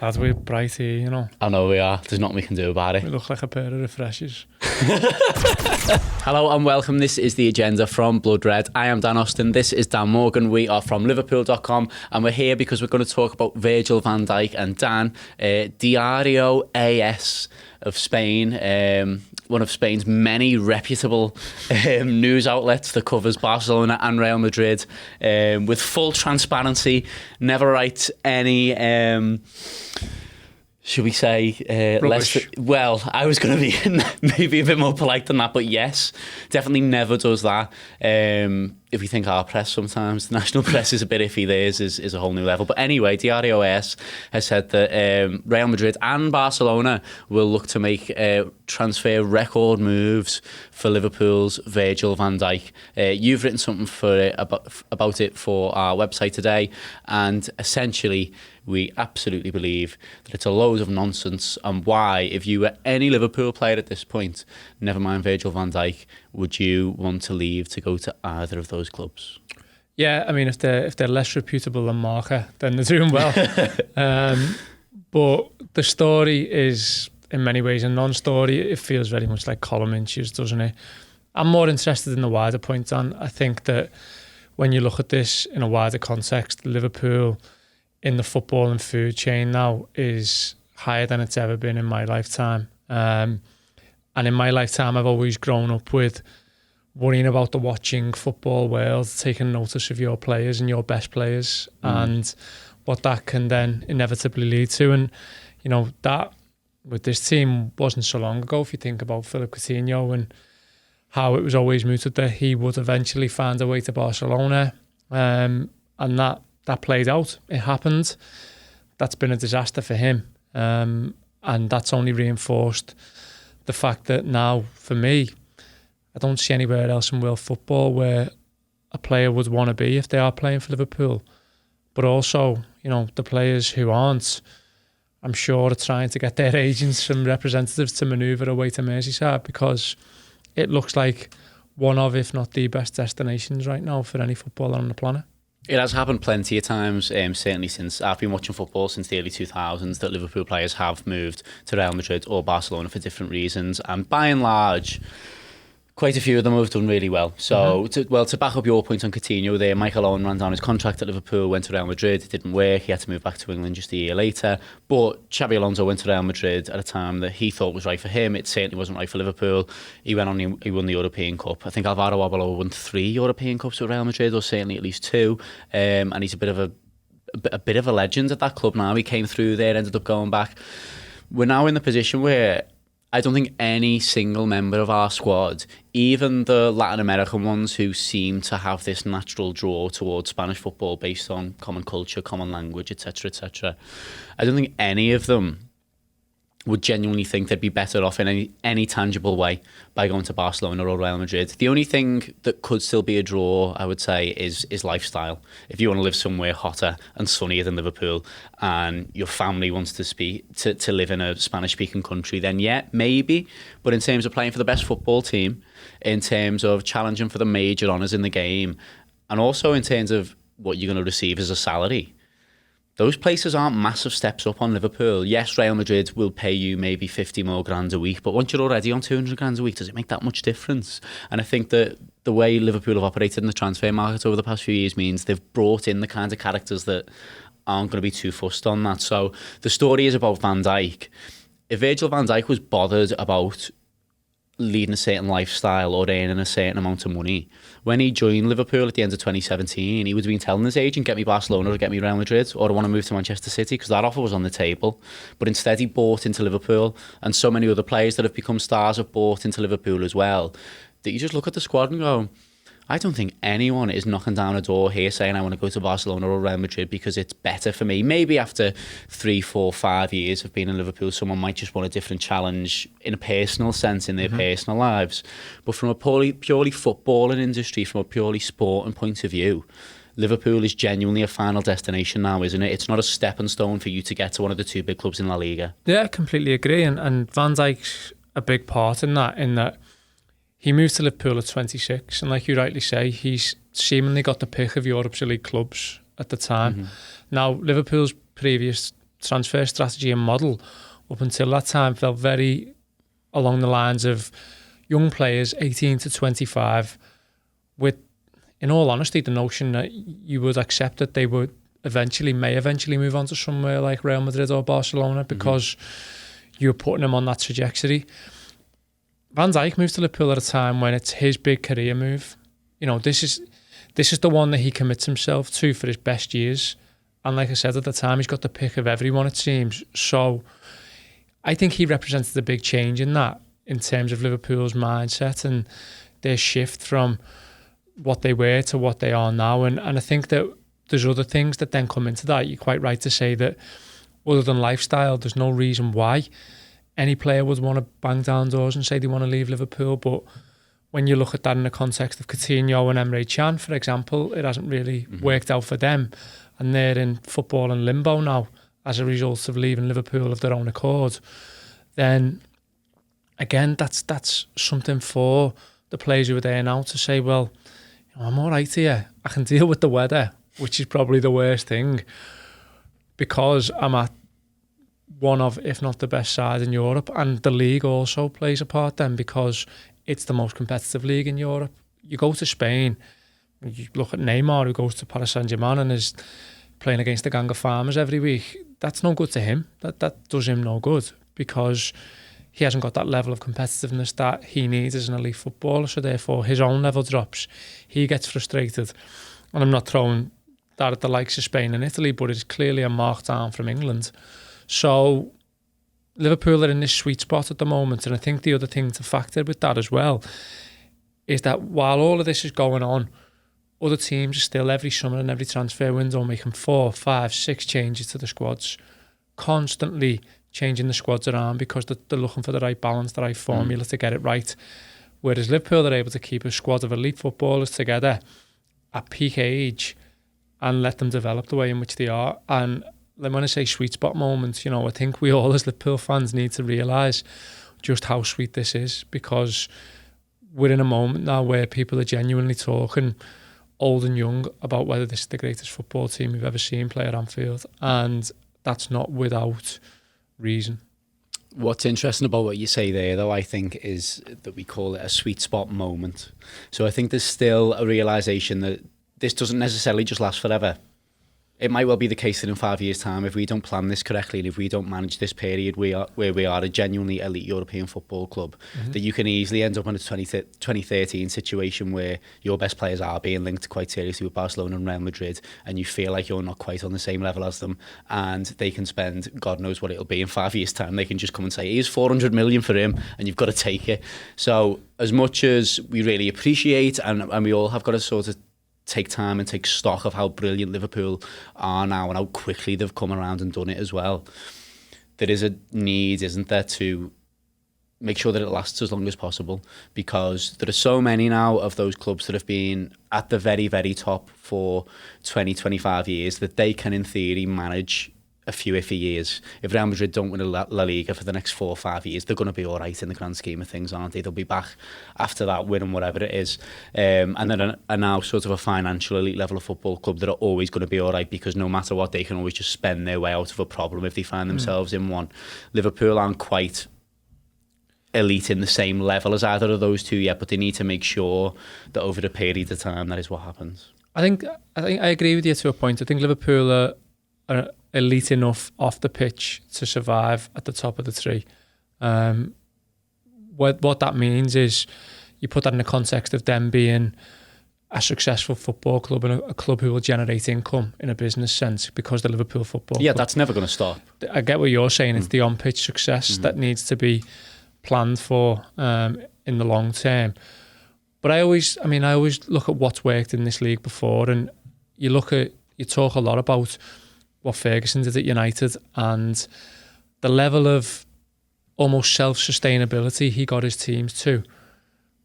Lads, we're bright here, you know. I know we are. There's nothing we can do about it. We look like a pair of refreshers. Hello and welcome. This is The Agenda from Blood Red. I am Dan Austin. This is Dan Morgan. We are from Liverpool.com and we're here because we're going to talk about Virgil van Dijk and Dan, Diario AS of Spain, one of Spain's many reputable news outlets that covers Barcelona and Real Madrid with full transparency, never writes any... should we say less? Well, I was going to be maybe a bit more polite than that, but yes, definitely never does that. If we think our press sometimes, the national press is a bit iffy. Theirs is a whole new level. But anyway, Diario AS has said that Real Madrid and Barcelona will look to make transfer record moves for Liverpool's Virgil van Dijk. You've written something about it for our website today, and essentially we absolutely believe that it's a load of nonsense, and why, if you were any Liverpool player at this point, never mind Virgil van Dijk, would you want to leave to go to either of those clubs? Yeah, I mean, if they're less reputable than Marca, then they're doing well. But the story is, in many ways, a non-story. It feels very much like column inches, doesn't it? I'm more interested in the wider point, and I think that when you look at this in a wider context, Liverpool in the football and food chain now is higher than it's ever been in my lifetime. And in my lifetime, I've always grown up with worrying about the watching football world, taking notice of your players and your best players and what that can then inevitably lead to. And, you know, that with this team wasn't so long ago. If you think about Philip Coutinho and how it was always mooted that he would eventually find a way to Barcelona. And that played out. It happened. That's been a disaster for him. And that's only reinforced the fact that now, for me, I don't see anywhere else in world football where a player would want to be if they are playing for Liverpool. But also, you know, the players who aren't, I'm sure, are trying to get their agents and representatives to manoeuvre away to Merseyside, because it looks like one of, if not the best destinations right now for any footballer on the planet. It has happened plenty of times, certainly since I've been watching football since the early 2000s, that Liverpool players have moved to Real Madrid or Barcelona for different reasons. And by and large, quite a few of them have done really well. So, to back up your point on Coutinho there, Michael Owen ran down his contract at Liverpool, went to Real Madrid, it didn't work, he had to move back to England just a year later. But Xabi Alonso went to Real Madrid at a time that he thought was right for him. It certainly wasn't right for Liverpool. He went on, he won the European Cup. I think Alvaro Arbeloa won 3 European Cups with Real Madrid, or certainly at least 2. And he's a bit of a legend at that club now. He came through there, ended up going back. We're now in the position where I don't think any single member of our squad, even the Latin American ones who seem to have this natural draw towards Spanish football based on common culture, common language, etc., I don't think any of them would genuinely think they'd be better off in any tangible way by going to Barcelona or Real Madrid. The only thing that could still be a draw, I would say, is lifestyle. If you want to live somewhere hotter and sunnier than Liverpool, and your family wants to live in a Spanish-speaking country, then yeah, maybe. But in terms of playing for the best football team, in terms of challenging for the major honours in the game, and also in terms of what you're going to receive as a salary, those places aren't massive steps up on Liverpool. Yes, Real Madrid will pay you maybe 50 more grand a week, but once you're already on 200 grand a week, does it make that much difference? And I think that the way Liverpool have operated in the transfer market over the past few years means they've brought in the kinds of characters that aren't going to be too fussed on that. So the story is about Van Dijk. If Virgil van Dijk was bothered about leading a certain lifestyle or earning a certain amount of money, when he joined Liverpool at the end of 2017, he would have been telling his agent, get me Barcelona or get me Real Madrid, or I want to move to Manchester City, because that offer was on the table. But instead he bought into Liverpool, and so many other players that have become stars have bought into Liverpool as well, that you just look at the squad and go, I don't think anyone is knocking down a door here saying I want to go to Barcelona or Real Madrid because it's better for me. Maybe after 3, 4, 5 years of being in Liverpool, someone might just want a different challenge in a personal sense in their personal lives. But from a purely footballing industry, from a purely sporting point of view, Liverpool is genuinely a final destination now, isn't it? It's not a stepping stone for you to get to one of the 2 big clubs in La Liga. Yeah, I completely agree. And Van Dijk's a big part in that he moved to Liverpool at 26, and like you rightly say, he's seemingly got the pick of Europe's elite clubs at the time. Now, Liverpool's previous transfer strategy and model up until that time felt very along the lines of young players, 18 to 25, with, in all honesty, the notion that you would accept that they would may eventually move on to somewhere like Real Madrid or Barcelona because you're putting them on that trajectory. Van Dijk moved to Liverpool at a time when it's his big career move. You know, this is the one that he commits himself to for his best years. And like I said at the time, he's got the pick of everyone, it seems. So I think he represented a big change in that, in terms of Liverpool's mindset and their shift from what they were to what they are now. And I think that there's other things that then come into that. You're quite right to say that other than lifestyle, there's no reason why any player would want to bang down doors and say they want to leave Liverpool. But when you look at that in the context of Coutinho and Emre Can, for example, it hasn't really worked out for them. And they're in football and limbo now as a result of leaving Liverpool of their own accord. Then, again, that's something for the players who are there now to say, well, you know, I'm all right here. I can deal with the weather, which is probably the worst thing, because I'm at one of, if not the best side in Europe, and the league also plays a part then because it's the most competitive league in Europe. You go to Spain, you look at Neymar, who goes to Paris Saint-Germain and is playing against a gang of farmers every week. That's no good to him. That does him no good, because he hasn't got that level of competitiveness that he needs as an elite footballer, so therefore his own level drops. He gets frustrated. And I'm not throwing that at the likes of Spain and Italy, but it's clearly a mark down from England. So Liverpool are in this sweet spot at the moment, and I think the other thing to factor with that as well is that while all of this is going on, other teams are still every summer and every transfer window making 4, 5, 6 changes to the squads, constantly changing the squads around because they're looking for the right balance, the right formula to get it right. Whereas Liverpool are able to keep a squad of elite footballers together at peak age and let them develop the way in which they are. And when I say sweet spot moments, you know, I think we all as Liverpool fans need to realise just how sweet this is, because we're in a moment now where people are genuinely talking, old and young, about whether this is the greatest football team we've ever seen play at Anfield, and that's not without reason. What's interesting about what you say there, though, I think, is that we call it a sweet spot moment. So I think there's still a realisation that this doesn't necessarily just last forever. It might well be the case that in 5 years' time, if we don't plan this correctly and if we don't manage this period where we are a genuinely elite European football club, that you can easily end up in a 2013 situation where your best players are being linked quite seriously with Barcelona and Real Madrid, and you feel like you're not quite on the same level as them, and they can spend, God knows what it'll be in 5 years' time. They can just come and say, here's 400 million for him, and you've got to take it. So as much as we really appreciate, and we all have got to sort of take time and take stock of how brilliant Liverpool are now and how quickly they've come around and done it as well, there is a need, isn't there, to make sure that it lasts as long as possible, because there are so many now of those clubs that have been at the very, very top for 20, 25 years that they can, in theory, manage a few iffy years. If Real Madrid don't win a La Liga for the next 4 or 5 years, they're going to be all right in the grand scheme of things, aren't they? They'll be back after that winning whatever it is. And then are now sort of a financial elite level of football club that are always going to be all right, because no matter what, they can always just spend their way out of a problem if they find themselves in one. Liverpool aren't quite elite in the same level as either of those two yet, but they need to make sure that over a period of time that is what happens. I think I agree with you to a point. I think Liverpool are elite enough off the pitch to survive at the top of the tree. What that means is you put that in the context of them being a successful football club and a club who will generate income in a business sense because the Liverpool Football Club. That's never going to stop. I get what you're saying. It's the on-pitch success that needs to be planned for in the long term. But I always look at what's worked in this league before, and you talk a lot about what Ferguson did at United and the level of almost self-sustainability he got his teams to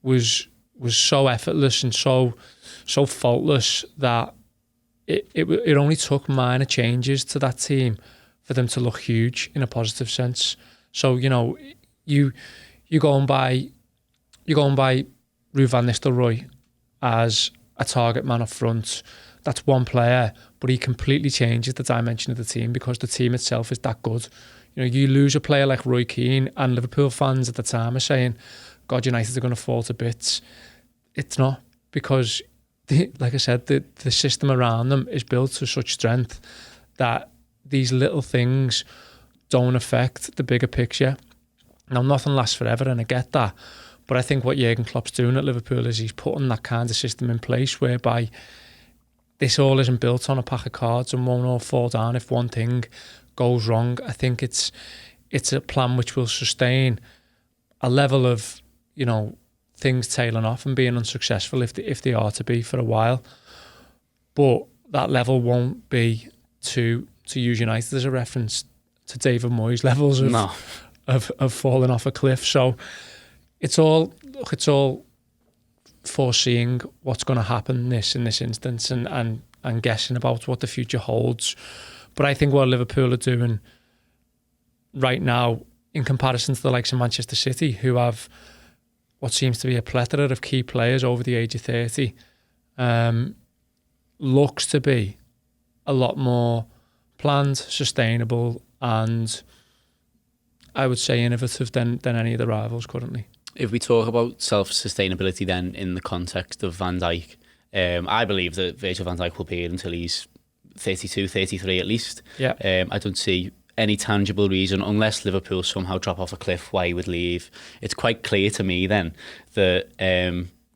was so effortless and so faultless that it only took minor changes to that team for them to look huge in a positive sense. So, you know, you go and buy Ruud van Nistelrooy as a target man up front. That's one player, but he completely changes the dimension of the team because the team itself is that good. You know, you lose a player like Roy Keane, and Liverpool fans at the time are saying, God, United are going to fall to bits. It's not, because, like I said, the system around them is built to such strength that these little things don't affect the bigger picture. Now, nothing lasts forever, and I get that. But I think what Jurgen Klopp's doing at Liverpool is he's putting that kind of system in place whereby this all isn't built on a pack of cards and won't all fall down if one thing goes wrong. I think it's a plan which will sustain a level of, you know, things tailing off and being unsuccessful if they are to be for a while. But that level won't be to use United as a reference to David Moyes levels of falling off a cliff. So it's all foreseeing what's going to happen in this instance and guessing about what the future holds. But I think what Liverpool are doing right now, in comparison to the likes of Manchester City, who have what seems to be a plethora of key players over the age of 30, looks to be a lot more planned, sustainable, and I would say innovative than any of the rivals currently. If we talk about self-sustainability then in the context of Van Dijk, I believe that Virgil van Dijk will be here until he's 32, 33 at least. Yeah. I don't see any tangible reason, unless Liverpool somehow drop off a cliff, why he would leave. It's quite clear to me then that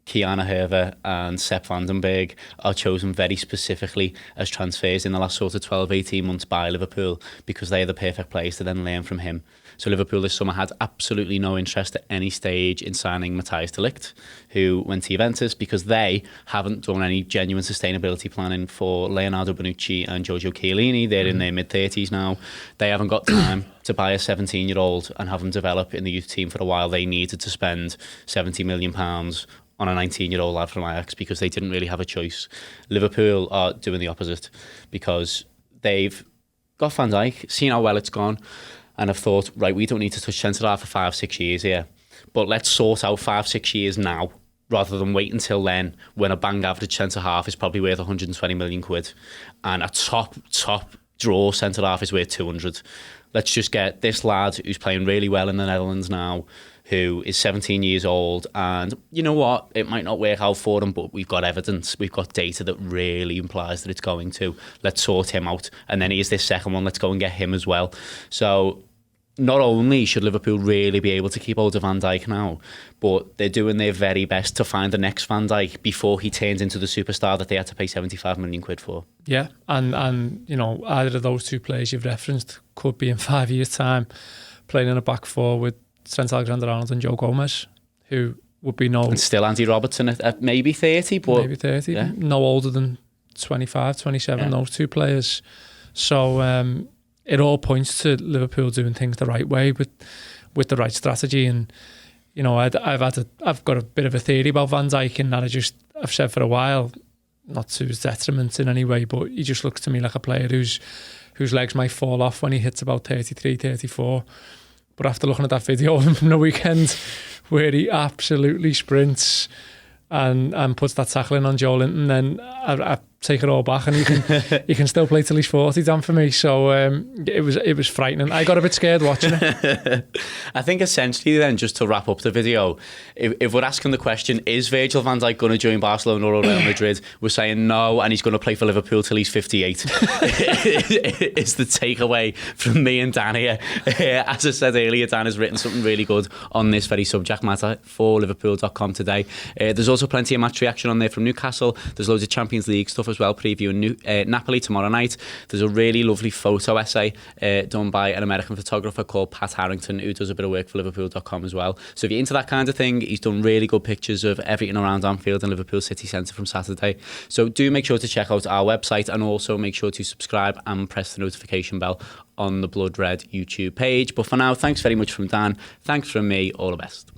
Ki-Jana and Sepp van den Berg are chosen very specifically as transfers in the last sort of 12, 18 months by Liverpool because they are the perfect players to then learn from him. So Liverpool this summer had absolutely no interest at any stage in signing Matthijs de Ligt, who went to Juventus, because they haven't done any genuine sustainability planning for Leonardo Bonucci and Giorgio Chiellini. They're in their mid-30s now. They haven't got time to buy a 17-year-old and have him develop in the youth team for a while. They needed to spend £70 million on a 19-year-old lad from Ajax because they didn't really have a choice. Liverpool are doing the opposite because they've got Van Dijk, seen how well it's gone, and have thought, right, we don't need to touch centre-half for 5-6 years here, but let's sort out 5-6 years now rather than wait until then when a bang average centre-half is probably worth 120 million quid and a top draw centre-half is worth 200. Let's just get this lad who's playing really well in the Netherlands now, who is 17 years old, and you know what, it might not work out for him, but we've got evidence, we've got data that really implies that it's going to. Let's sort him out, and then here's this second one, let's go and get him as well. So not only should Liverpool really be able to keep hold of Van Dijk now, but they're doing their very best to find the next Van Dijk before he turns into the superstar that they had to pay 75 million quid for. Yeah, and you know, either of those two players you've referenced could be in 5 years' time playing in a back four with Trent Alexander-Arnold and Joe Gomez, who would be and still Andy Robertson at maybe 30, but maybe 30, yeah. No older than 25, 27, yeah. Those two players. So it all points to Liverpool doing things the right way with the right strategy. And you know, I've got a bit of a theory about Van Dijk, and that I've said for a while, not to his detriment in any way, but he just looks to me like a player whose legs might fall off when he hits about 33, 34. But after looking at that video of him from the weekend where he absolutely sprints and puts that tackle in on Joe Linton, then I take it all back, and he can still play till he's 40, Dan, for me. So it was frightening. I got a bit scared watching it. I think essentially then, just to wrap up the video, if we're asking the question, is Virgil van Dijk going to join Barcelona or Real Madrid, we're saying no, and he's going to play for Liverpool till he's 58. It's the takeaway from me and Dan here. As I said earlier, Dan has written something really good on this very subject matter for Liverpool.com today. There's also plenty of match reaction on there from Newcastle. There's loads of Champions League stuff as well, previewing Napoli tomorrow night. There's a really lovely photo essay done by an American photographer called Pat Harrington, who does a bit of work for Liverpool.com as well. So if you're into that kind of thing, he's done really good pictures of everything around Anfield and Liverpool City Centre from Saturday. So do make sure to check out our website, and also make sure to subscribe and press the notification bell on the Blood Red YouTube page. But for now, thanks very much from Dan. Thanks from me. All the best.